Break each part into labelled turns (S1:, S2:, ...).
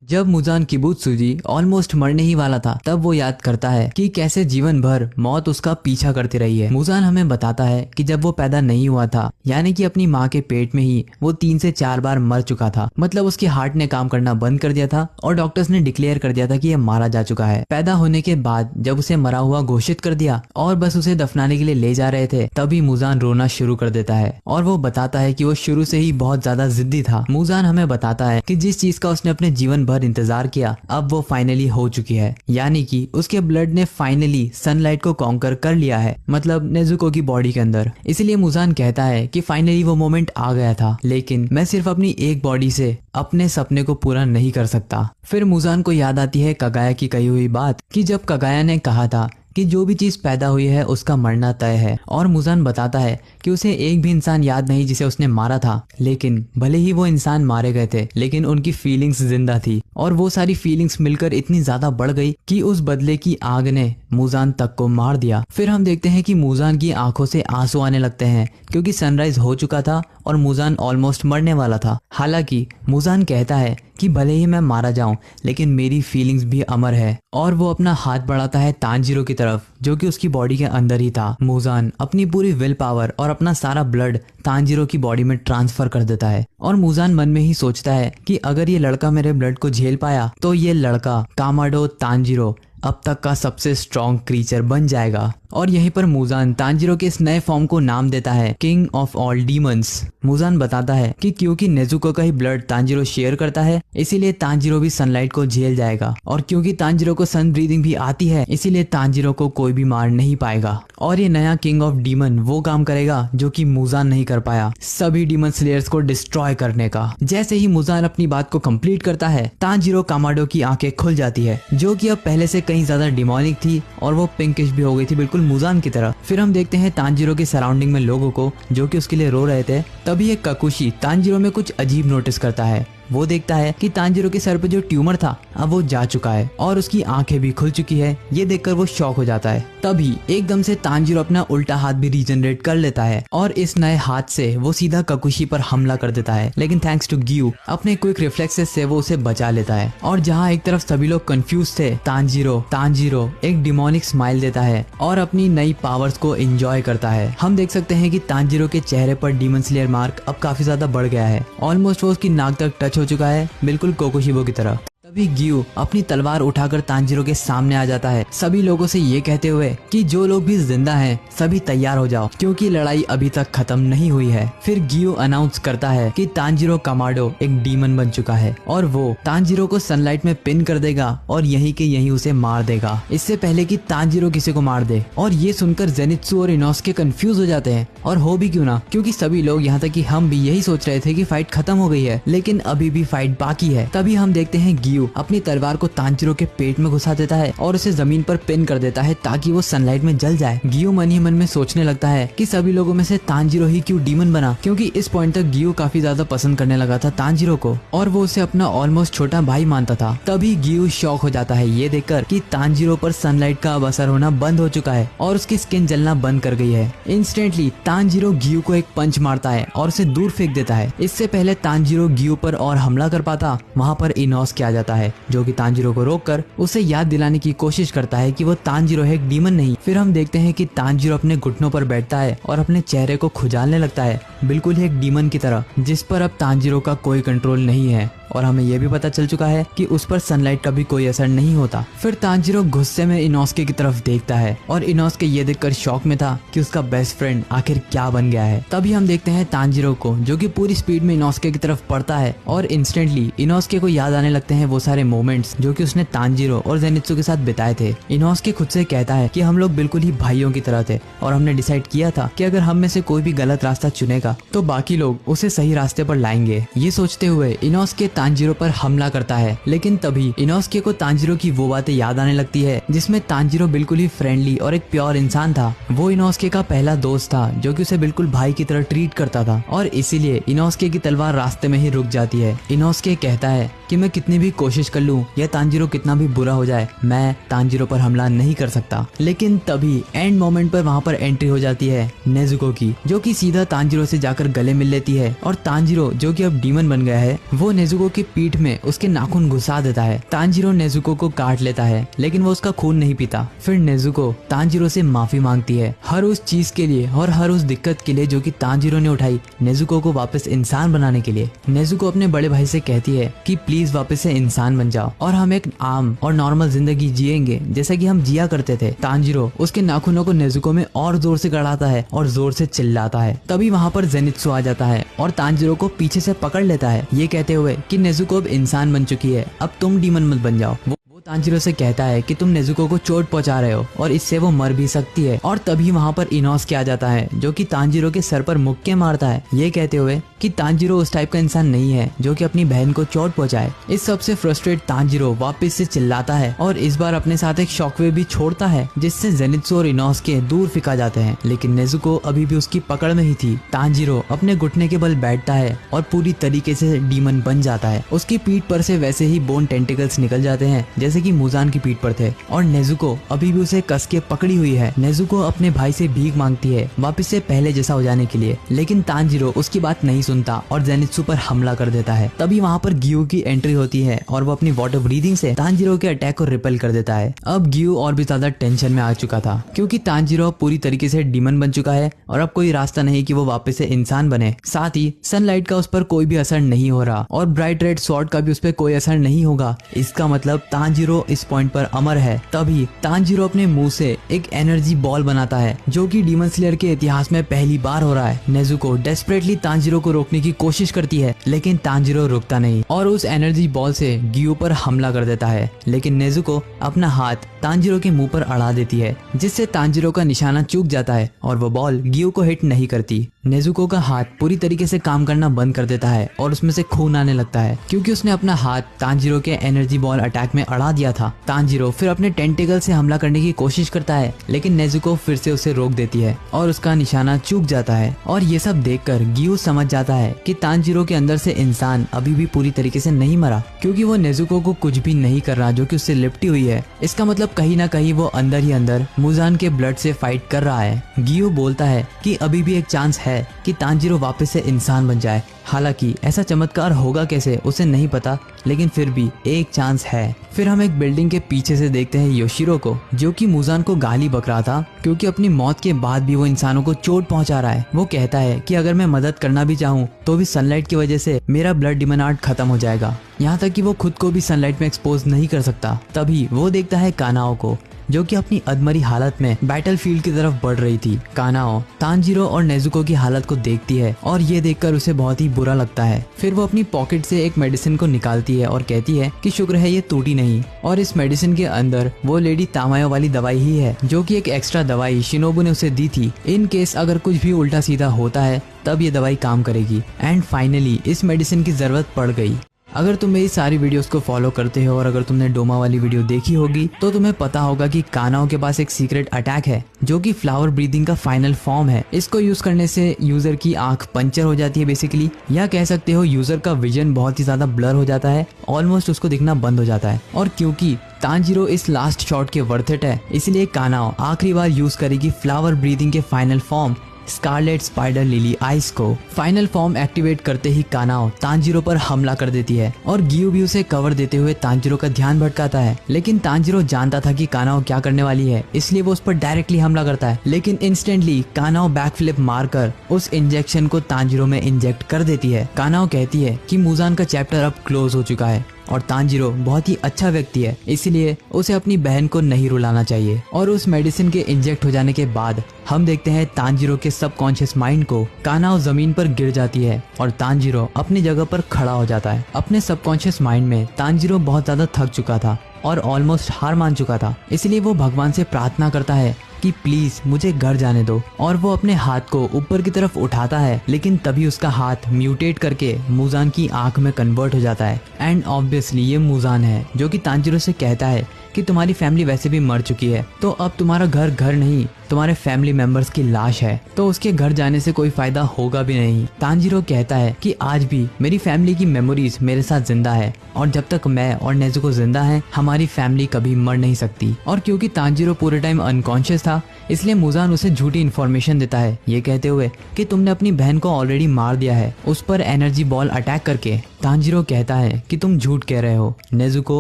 S1: जब Muzan किबुत्सुजी almost मरने ही वाला था, तब वो याद करता है कि कैसे जीवन भर मौत उसका पीछा करती रही है। मुजान हमें बताता है कि जब वो पैदा नहीं हुआ था, यानी कि अपनी माँ के पेट में ही वो 3 से 4 बार मर चुका था। मतलब उसके हार्ट ने काम करना बंद कर दिया था और डॉक्टर्स ने डिक्लेयर कर दिया था कि ये मारा जा चुका है। पैदा होने के बाद जब उसे मरा हुआ घोषित कर दिया और बस उसे दफनाने के लिए ले जा रहे थे, तभी मुजान रोना शुरू कर देता है और वो बताता है कि वो शुरू से ही बहुत ज्यादा जिद्दी था। मुजान हमें बताता है कि जिस चीज का उसने अपने जीवन भर इंतजार किया, अब वो फाइनली हो चुकी है, यानी कि उसके ब्लड ने फाइनली सनलाइट को कॉन्कर कर लिया है, मतलब नेजुको की बॉडी के अंदर। इसलिए मुजान कहता है कि फाइनली वो मोमेंट आ गया था, लेकिन मैं सिर्फ अपनी एक बॉडी से अपने सपने को पूरा नहीं कर सकता। फिर मुजान को याद आती है कगाया की कही हुई बात कि जब कगाया ने कहा था कि जो भी चीज पैदा हुई है उसका मरना तय है, और मुजान बताता है कि उसे एक भी इंसान याद नहीं जिसे उसने मारा था, लेकिन भले ही वो इंसान मारे गए थे, लेकिन उनकी फीलिंग्स जिंदा थी और वो सारी फीलिंग्स मिलकर इतनी ज्यादा बढ़ गई कि उस बदले की आग ने मुजान तक को मार दिया। फिर हम देखते हैं कि मुजान की आंखों से आंसू आने लगते हैं क्योंकि सनराइज हो चुका था और मुजान ऑलमोस्ट मरने वाला था। हालांकि मुजान कहता है कि भले ही मैं मारा जाऊं, लेकिन मेरी फीलिंग्स भी अमर है, और वो अपना हाथ बढ़ाता है तांजीरो की तरफ जो कि उसकी बॉडी के अंदर ही था। मुजान अपनी पूरी विल पावर और अपना सारा ब्लड तांजीरो की बॉडी में ट्रांसफर कर देता है और मुजान मन में ही सोचता है कि अगर ये लड़का मेरे ब्लड को झेल पाया तो ये लड़का कामाडो तांजीरो अब तक का सबसे स्ट्रॉन्ग क्रीचर बन जाएगा। और यहीं पर मुजान तांजीरो के इस नए फॉर्म को नाम देता है king of all demons. Muzan बताता है कि क्योंकि नेजुको का ही ब्लड तांजीरो शेयर करता है, इसीलिए तांजीरो भी सनलाइट को झेल जाएगा, और क्योंकि तांजीरो को सन ब्रीदिंग भी आती है, इसीलिए तांजीरो को कोई भी मार नहीं पाएगा। और ये नया किंग ऑफ डीमन वो काम करेगा जो कि मुजान नहीं कर पाया, सभी डीमन स्लेयर्स को डिस्ट्रॉय करने का। जैसे ही मुजान अपनी बात को कंप्लीट करता है, तांजीरो कामाडो की आंखें खुल जाती है, जो कि अब पहले से कहीं ज्यादा डिमोनिक थी और वो पिंकिश भी हो गई थी, बिल्कुल मुजान की तरह। फिर हम देखते हैं तांजीरो के सराउंडिंग में लोगों को जो कि उसके लिए रो रहे थे। तभी एक ककुशी तांजीरो में कुछ अजीब नोटिस करता है। वो देखता है कि तांजीरो के सर पे जो ट्यूमर था अब वो जा चुका है और उसकी आंखें भी खुल चुकी है। ये देखकर वो शॉक हो जाता है। तभी एकदम से तांजीरो अपना उल्टा हाथ भी रीजनरेट कर लेता है और इस नए हाथ से वो सीधा ककुशी पर हमला कर देता है, लेकिन थैंक्स टू ग्यू अपने क्विक रिफ्लेक्सेस से वो उसे बचा लेता है। और जहाँ एक तरफ सभी लोग कंफ्यूज थे, तांजीरो एक डिमोनिक स्माइल देता है और अपनी नई पावर्स को एंजॉय करता है। हम देख सकते हैं कि तांजीरो के चेहरे पर डीमन स्लेयर मार्क अब काफी ज्यादा बढ़ गया है, ऑलमोस्ट वो उसकी नाक तक टच हो चुका है, बिल्कुल कोकोशिबो की तरह। तभी ग्यू अपनी तलवार उठाकर तांजीरो के सामने आ जाता है, सभी लोगों से ये कहते हुए कि जो लोग भी जिंदा हैं सभी तैयार हो जाओ क्योंकि लड़ाई अभी तक खत्म नहीं हुई है। फिर ग्यू अनाउंस करता है कि तांजीरो कामाडो एक डीमन बन चुका है और वो तांजीरो को सनलाइट में पिन कर देगा और यहीं के यहीं उसे मार देगा, इससे पहले कि तांजीरो किसी को मार दे। और ये सुनकर जेनित्सु और इनोस्के कंफ्यूज हो जाते हैं, और हो भी क्यों ना, क्योंकि सभी लोग यहाँ तक कि हम भी यही सोच रहे थे कि फाइट खत्म हो गई है, लेकिन अभी भी फाइट बाकी है। तभी हम देखते हैं ग्यू अपनी तलवार को तांजीरो के पेट में घुसा देता है और उसे जमीन पर पिन कर देता है ताकि वो सनलाइट में जल जाए। ग्यू मन ही मन में सोचने लगता है कि सभी लोगों में से तांजीरो ही क्यों डीमन बना, क्योंकि इस पॉइंट तक ग्यू काफी ज्यादा पसंद करने लगा था तांजीरो को और वो उसे अपना ऑलमोस्ट छोटा भाई मानता था। तभी ग्यू शॉक हो जाता है ये देखकर कि तांजीरो पर सनलाइट का अब असर होना बंद हो चुका है और उसकी स्किन जलना बंद कर गई है। इंस्टेंटली तांजीरो ग्यू को एक पंच मारता है और उसे दूर फेंक देता है। इससे पहले तांजीरो ग्यू पर और हमला कर पाता, वहाँ पर इनोस्के आ जाता है जो कि तांजीरो को रोककर उसे याद दिलाने की कोशिश करता है कि वो तांजीरो है, एक डीमन नहीं। फिर हम देखते हैं कि तांजीरो अपने घुटनों पर बैठता है और अपने चेहरे को खुजालने लगता है, बिल्कुल ही एक डीमन की तरह, जिस पर अब तांजीरो का कोई कंट्रोल नहीं है। और हमें यह भी पता चल चुका है कि उस पर सनलाइट का भी कोई असर नहीं होता। फिर तांजीरो गुस्से में इनोस्के की तरफ देखता है और इनोस्के ये देखकर शॉक में था कि उसका बेस्ट फ्रेंड आखिर क्या बन गया है। तभी हम देखते हैं तांजीरो को जो कि पूरी स्पीड में इनोस्के की तरफ पड़ता है और इंस्टेंटली इनोस्के को याद आने लगते हैं वो सारे मोमेंट्स जो कि उसने तांजीरो और जेनित्सु के साथ बिताए थे। इनोस्के खुद से कहता है कि हम लोग बिल्कुल ही भाइयों की तरह थे और हमने डिसाइड किया था कि अगर हम में से कोई भी गलत रास्ता चुनेगा तो बाकी लोग उसे सही रास्ते पर लाएंगे। ये सोचते हुए इनोस्के तांजीरो पर हमला करता है, लेकिन तभी इनोस्के को तांजीरो की वो बातें याद आने लगती है जिसमें तांजीरो बिल्कुल ही फ्रेंडली और एक प्योर इंसान था। वो इनोस्के का पहला दोस्त था जो कि उसे बिल्कुल भाई की तरह ट्रीट करता था और इसीलिए इनोस्के की तलवार रास्ते में ही रुक जाती है। इनोस्के कहता है कि मैं कितनी भी कोशिश कर लूं या तांजीरो कितना भी बुरा हो जाए, मैं तांजीरो पर हमला नहीं कर सकता। लेकिन तभी एंड मोमेंट पर वहाँ पर एंट्री हो जाती है नेजुको की, जो कि सीधा तांजीरो से जाकर गले मिल लेती है। और तांजीरो जो कि अब डीमन बन गया है, वो नेजुको की पीठ में उसके नाखून घुसा देता है। तांजीरो नेजुको को काट लेता है, लेकिन वो उसका खून नहीं पीता। फिर नेजुको तांजीरो से माफी मांगती है हर उस चीज के लिए और हर उस दिक्कत के लिए जो कि तांजीरो ने उठाई नेजुको को वापस इंसान बनाने के लिए। नेजुको अपने बड़े भाई से कहती है कि प्लीज वापस से इंसान बन जाओ और हम एक आम और नॉर्मल जिंदगी जिएंगे जैसा कि हम जिया करते थे। तांजीरो उसके नाखूनों को नेजुको में और जोर से गड़ाता है और जोर से चिल्लाता है। तभी वहाँ पर जेनित्सु आ जाता है और तांजीरो को पीछे से पकड़ लेता है, ये कहते हुए कि नेजुको अब इंसान बन चुकी है, अब तुम डीमन मत बन जाओ। वो तांजीरो से कहता है कि तुम नेजुको को चोट पहुंचा रहे हो और इससे वो मर भी सकती है। और तभी वहाँ पर इनोसुके आ जाता है, जो कि तांजीरो के सर पर मुक्के मारता है, ये कहते हुए कि तांजीरो उस टाइप का इंसान नहीं है जो कि अपनी बहन को चोट पहुंचाए। इस सबसे फ्रस्ट्रेट तांजीरो वापस से चिल्लाता है और इस बार अपने साथ एक शॉकवेव भी छोड़ता है, जिससे जेनित्सु और इनोसुके दूर फेंका जाते हैं। लेकिन नेजुको अभी भी उसकी पकड़ में ही थी। तांजीरो अपने घुटने के बल बैठता है और पूरी तरीके से डीमन बन जाता है। उसकी पीठ पर से वैसे ही बोन टेंटिकल्स निकल जाते हैं जैसे कि मुजान की पीठ पर थे, और नेजुको अभी भी उसे कस के पकड़ी हुई है। नेजुको अपने भाई से भीख मांगती है वापस से पहले जैसा हो जाने के लिए, लेकिन तांजीरो उसकी बात नहीं सुनता और जेनित्सु पर हमला कर देता है। तभी वहाँ पर गियो की एंट्री होती है और वो अपनी वाटर ब्रीदिंग से तांजीरो के अटैक को रिपेल कर देता है। अब गियो और भी ज्यादा टेंशन में आ चुका था, क्योंकि तांजीरो पूरी तरीके से डीमन बन चुका है और अब कोई रास्ता नहीं कि वो वापस से इंसान बने। साथ ही सनलाइट का उस पर कोई भी असर नहीं हो रहा और ब्राइट रेड स्वॉर्ड का भी उस पर कोई असर नहीं होगा। इसका मतलब तांजीरो इस पॉइंट पर अमर है। तभी तांजीरो अपने मुंह से एक एनर्जी बॉल बनाता है, जो कि डीमन स्लेयर के इतिहास में पहली बार हो रहा है। नेजुको डेस्परेटली तांजीरो को रोकने की कोशिश करती है, लेकिन तांजीरो रुकता नहीं और उस एनर्जी बॉल से गियो पर हमला कर देता है। लेकिन नेजुको अपना हाथ तांजीरो के मुंह पर अड़ा देती है, जिससे तांजीरो का निशाना चूक जाता है और वो बॉल गियो को हिट नहीं करती। नेजुको का हाथ पूरी तरीके से काम करना बंद कर देता है और उसमें से खून आने लगता है, क्योंकि उसने अपना हाथ तांजीरो के एनर्जी बॉल अटैक में अड़ा दिया था। तांजीरो फिर अपने टेंटिकल से हमला करने की कोशिश करता है, लेकिन नेजुको फिर से उसे रोक देती है और उसका निशाना चूक जाता है। और ये सब देखकर गियो समझ जाता है कि तांजीरो के अंदर से इंसान अभी भी पूरी तरीके से नहीं मरा, क्योंकि वो नेजुको को कुछ भी नहीं कर रहा जो कि उससे लिपटी हुई है। इसका मतलब कहीं ना कहीं वो अंदर ही अंदर मुजान के ब्लड से फाइट कर रहा है। गियो बोलता है कि अभी भी एक चांस है कि तांजीरो वापस से इंसान बन जाए। हालांकि ऐसा चमत्कार होगा कैसे उसे नहीं पता, लेकिन फिर भी एक चांस है। फिर हम एक बिल्डिंग के पीछे से देखते हैं योशिरो को, जो कि मुजान को गाली बक रहा था, क्योंकि अपनी मौत के बाद भी वो इंसानों को चोट पहुंचा रहा है। वो कहता है कि अगर मैं मदद करना भी चाहूँ तो भी सनलाइट की वजह से मेरा ब्लड डिमनार्ड खत्म हो जाएगा, यहाँ तक कि वो खुद को भी सनलाइट में एक्सपोज नहीं कर सकता। तभी वो देखता है कानाओ को, जो कि अपनी अधमरी हालत में बैटलफील्ड की तरफ बढ़ रही थी। कानाओ तांजीरो और नेजुको की हालत को देखती है और ये देखकर उसे बहुत ही बुरा लगता है। फिर वो अपनी पॉकेट से एक मेडिसिन को निकालती है और कहती है कि शुक्र है ये टूटी नहीं, और इस मेडिसिन के अंदर वो लेडी तामायो वाली दवाई ही है, जो कि एक एक्स्ट्रा दवाई शिनोबू ने उसे दी थी। इन केस अगर कुछ भी उल्टा सीधा होता है तब ये दवाई काम करेगी। एंड फाइनली इस मेडिसिन की जरूरत पड़ गई। अगर तुम मेरी सारी वीडियोस को फॉलो करते हो और अगर तुमने डोमा वाली वीडियो देखी होगी तो तुम्हें पता होगा कि कानाओ के पास एक सीक्रेट अटैक है, जो कि फ्लावर ब्रीदिंग का फाइनल फॉर्म है। इसको यूज करने से यूजर की आंख पंचर हो जाती है बेसिकली, या कह सकते हो यूजर का विजन बहुत ही ज्यादा ब्लर हो जाता है, ऑलमोस्ट उसको दिखना बंद हो जाता है। और क्योंकि तांजीरो इस लास्ट शॉट के वर्थ इट है, इसलिए कानाओ आखिरी बार यूज करेगी फ्लावर ब्रीदिंग के final form scarlet spider lily ice को। फाइनल फॉर्म एक्टिवेट करते ही कानाओ तांजीरो पर हमला कर देती है और गियो भी उसे कवर देते हुए तांजीरो का ध्यान भटकाता है। लेकिन तांजीरो जानता था कि कानाओ क्या करने वाली है, इसलिए वो उस पर डायरेक्टली हमला करता है। लेकिन इंस्टेंटली कानाओ बैकफ्लिप मारकर उस इंजेक्शन को तांजीरो में इंजेक्ट कर देती है। कानाओ कहती है कि मुजान का चैप्टर अब क्लोज हो चुका है और तांजीरो बहुत ही अच्छा व्यक्ति है, इसलिए उसे अपनी बहन को नहीं रुलाना चाहिए। और उस मेडिसिन के इंजेक्ट हो जाने के बाद हम देखते हैं तांजीरो के सबकॉन्शियस माइंड को। कानाओ जमीन पर गिर जाती है और तांजीरो अपनी जगह पर खड़ा हो जाता है। अपने सबकॉन्शियस माइंड में तांजीरो बहुत ज्यादा थक चुका था और ऑलमोस्ट हार मान चुका था, इसलिए वो भगवान से प्रार्थना करता है कि प्लीज मुझे घर जाने दो। और वो अपने हाथ को ऊपर की तरफ उठाता है, लेकिन तभी उसका हाथ म्यूटेट करके मुजान की आंख में कन्वर्ट हो जाता है। एंड ऑब्वियसली ये मुजान है, जो कि तांजीरो से कहता है कि तुम्हारी फैमिली वैसे भी मर चुकी है, तो अब तुम्हारा घर नहीं तुम्हारे फैमिली मेंबर्स की लाश है, तो उसके घर जाने से कोई फायदा होगा भी नहीं। तांजीरो कहता है कि आज भी मेरी फैमिली की मेमोरीज मेरे साथ जिंदा है और जब तक मैं और नेजुको जिंदा हैं हमारी फैमिली कभी मर नहीं सकती। और क्योंकि तांजीरो पूरे टाइम अनकॉन्शियस था इसलिए मुजान उसे झूठी इन्फॉर्मेशन देता है, ये कहते हुए कि तुमने अपनी बहन को ऑलरेडी मार दिया है उस पर एनर्जी बॉल अटैक करके। तांजीरो कहता है कि तुम झूठ कह रहे हो, नेजुको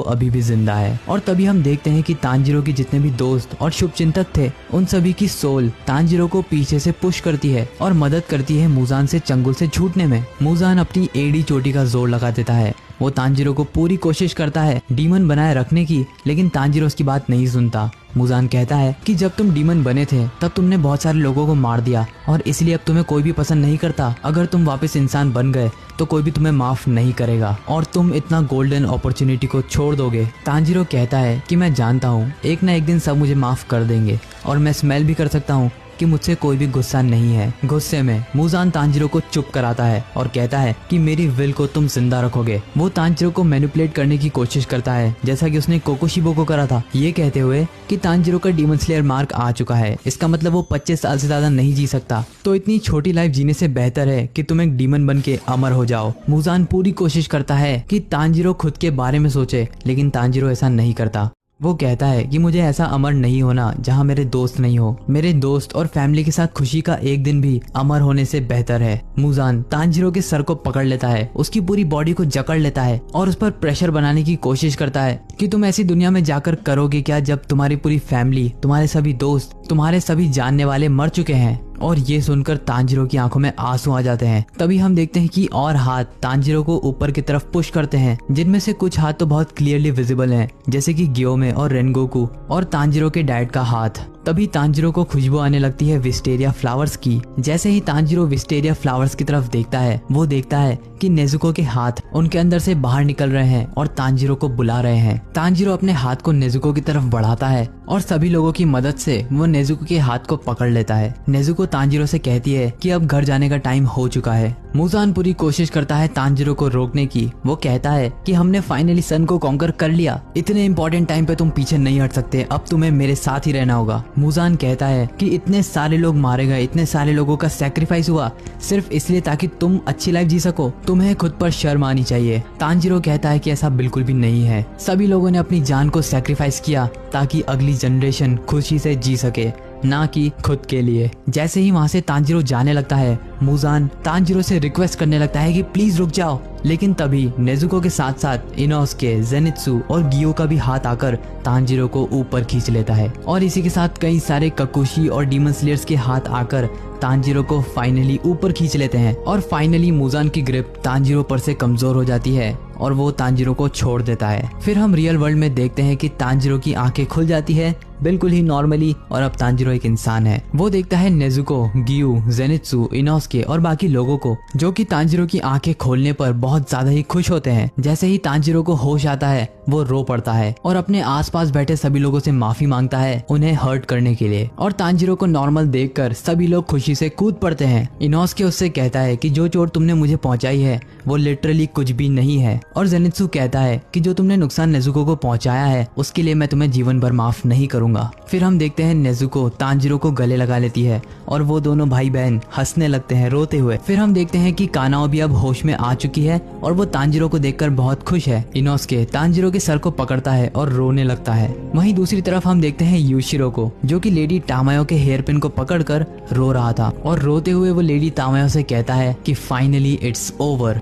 S1: अभी भी जिंदा है। और तभी हम देखते हैं कि तांजीरो के जितने भी दोस्त और शुभचिंतक थे उन सभी की सोल तांजीरो को पीछे से पुश करती है और मदद करती है मुजान से चंगुल से छूटने में। मुजान अपनी एड़ी चोटी का जोर लगा देता है, वो तांजीरो को पूरी कोशिश करता है डीमन बनाए रखने की, लेकिन तांजीरो उसकी बात नहीं सुनता। मुजान कहता है कि जब तुम डीमन बने थे तब तुमने बहुत सारे लोगों को मार दिया और इसलिए अब तुम्हें कोई भी पसंद नहीं करता। अगर तुम वापस इंसान बन गए तो कोई भी तुम्हें माफ नहीं करेगा और तुम इतना गोल्डन अपॉर्चुनिटी को छोड़ दोगे। तांजीरो कहता है कि मैं जानता हूँ एक ना एक दिन सब मुझे माफ कर देंगे और मैं स्मेल भी कर सकता हूँ कि मुझसे कोई भी गुस्सा नहीं है। गुस्से में मुजान तांजीरो को चुप कराता है और कहता है कि मेरी विल को तुम जिंदा रखोगे। वो तांजीरो को मैनिपुलेट करने की कोशिश करता है जैसा कि उसने कोकोशिबो को करा था, ये कहते हुए कि तांजीरो का डीमन स्लेयर मार्क आ चुका है, इसका मतलब वो 25 साल से ज्यादा नहीं जी सकता, तो इतनी छोटी लाइफ जीने से बेहतर है कि तुम एक डीमन बन के अमर हो जाओ। मुजान पूरी कोशिश करता है कि तांजीरो खुद के बारे में सोचे, लेकिन तांजीरो ऐसा नहीं करता। वो कहता है कि मुझे ऐसा अमर नहीं होना जहाँ मेरे दोस्त नहीं हो, मेरे दोस्त और फैमिली के साथ खुशी का एक दिन भी अमर होने से बेहतर है। मुजान तांजीरो के सर को पकड़ लेता है, उसकी पूरी बॉडी को जकड़ लेता है और उस पर प्रेशर बनाने की कोशिश करता है कि तुम ऐसी दुनिया में जाकर करोगे क्या जब तुम्हारी पूरी फैमिली, तुम्हारे सभी दोस्त, तुम्हारे सभी जानने वाले मर चुके हैं। और ये सुनकर तांजीरो की आंखों में आंसू आ जाते हैं। तभी हम देखते हैं कि और हाथ तांजीरो को ऊपर की तरफ पुश करते हैं, जिनमें से कुछ हाथ तो बहुत क्लियरली विजिबल हैं, जैसे कि ग्योमे और रेनगोकू और तांजीरो के डैड का हाथ। तभी तांजीरो को खुशबू आने लगती है विस्टेरिया फ्लावर्स की। जैसे ही तांजीरो विस्टेरिया फ्लावर्स की तरफ देखता है वो देखता है कि नेजुको के हाथ उनके अंदर से बाहर निकल रहे हैं और तांजीरो को बुला रहे हैं। तांजीरो अपने हाथ को नेजुको की तरफ बढ़ाता है और सभी लोगों की मदद से वो नेजुको के हाथ को पकड़ लेता है। नेजुको तांजीरो से कहती है कि अब घर जाने का टाइम हो चुका है। मुजान पूरी कोशिश करता है तांजीरो को रोकने की। वो कहता है कि हमने फाइनली सन को कॉन्कर कर लिया, इतने इंपॉर्टेंट टाइम पे तुम पीछे नहीं हट सकते, अब तुम्हें मेरे साथ ही रहना होगा। मुजान कहता है कि इतने सारे लोग मारे गए, इतने सारे लोगों का सैक्रिफाइस हुआ सिर्फ इसलिए ताकि तुम अच्छी लाइफ जी सको, तुम्हें खुद पर शर्म आनी चाहिए। तांजीरो कहता है कि ऐसा बिल्कुल भी नहीं है, सभी लोगों ने अपनी जान को सैक्रिफाइस किया ताकि अगली जनरेशन खुशी से जी सके, ना कि खुद के लिए। जैसे ही वहाँ से तांजीरो जाने लगता है मुजान तांजीरो से रिक्वेस्ट करने लगता है कि प्लीज रुक जाओ, लेकिन तभी नेजुको के साथ साथ इनोसुके, जेनित्सु और गियो का भी हाथ आकर तांजीरो को ऊपर खींच लेता है और इसी के साथ कई सारे ककुशी और डीमन स्लेयर्स के हाथ आकर तांजीरो को फाइनली ऊपर खींच लेते हैं और फाइनली मुजान की ग्रिप तांजीरो पर से कमजोर हो जाती है और वो तांजीरो को छोड़ देता है। फिर हम रियल वर्ल्ड में देखते हैं कि तांजीरो की आंखें खुल जाती है बिल्कुल ही नॉर्मली और अब तांजीरो एक इंसान है। वो देखता है नेजुको, गियू, जेनित्सु, इनोसुके और बाकी लोगों को, जो कि तांजीरो की आंखें खोलने पर बहुत ज्यादा ही खुश होते हैं। जैसे ही तांजीरो को होश आता है वो रो पड़ता है और अपने आसपास बैठे सभी लोगों से माफी मांगता है उन्हें हर्ट करने के लिए। और तांजीरो को नॉर्मल देखकर सभी लोग खुशी से कूद पड़ते हैं। इनोसुके उससे कहता है कि जो चोट तुमने मुझे पहुंचाई है वो लिटरली कुछ भी नहीं है। और जेनित्सु कहता है कि जो तुमने नुकसान नेजुको को पहुंचाया है उसके लिए मैं तुम्हें जीवन भर माफ नहीं करूंगा। फिर हम देखते हैं नेजुको तांजीरो को गले लगा लेती है और वो दोनों भाई बहन हंसने लगते हैं रोते हुए। फिर हम देखते हैं कि कानाओ भी अब होश में आ चुकी है और वो तांजीरो को देखकर बहुत खुश है। इनोसुके तांजीरो के सर को पकड़ता है और रोने लगता है। वहीं दूसरी तरफ हम देखते हैं यूशिरो को, जो कि लेडी टामायो के हेयर पिन को पकड़कर रो रहा था और रोते हुए वो लेडी टामायो से कहता है कि फाइनली इट्स ओवर।